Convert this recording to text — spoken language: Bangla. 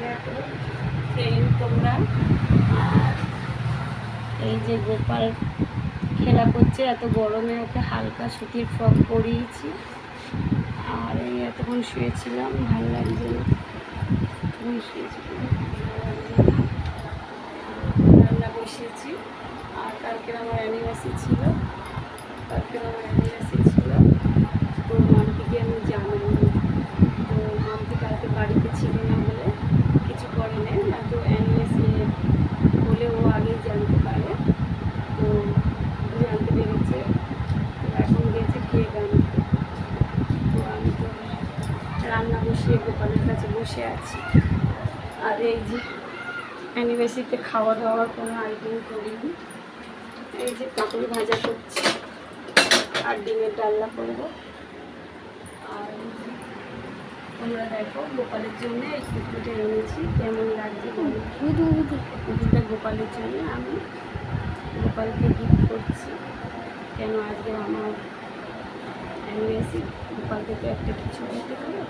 দেখো ট্রেন তোমরা। আর এই যে গোপাল খেলা করছে, এত গরমে ওকে হালকা সুতির ফ্রক পরিয়েছি। আর এই এতক্ষণ শুয়েছিলাম, ভালো লাগছে না, শুয়েছিলাম, রান্না বসিয়েছি। আর কালকের আমার অ্যানিভার্সারি ছিল, তো মাম্পিকে আমি জানাইনি। তো মাম্পি কালকে বাড়িতে ছিল না বলে কিছু করে নেই, না তো অ্যানিভার্সারি হলে ও আগেই জানতে পারে। তো জানতে পেরেছে, তো এখন গেছে কেক আনতে। তো আমি তো রান্না বসিয়ে গোপালের কাছে বসে আছি। আর এই যে অ্যানিভার্সারিতে খাওয়া দাওয়ার কোনো আইটেম করিনি। এই যে কাপড় ভাজা করছি আর ডিমের ডালনা করবো। আর তোমরা দেখো গোপালের জন্য এই কুকুরটা এনেছি, কেমন লাগছে কুকুরটা গোপালের জন্য আমি গোপালকে গিফট করছি। কেন আজকে আমার অ্যানিভার্সারি, গোপালকে তো একটা কিছু দিতে হবে।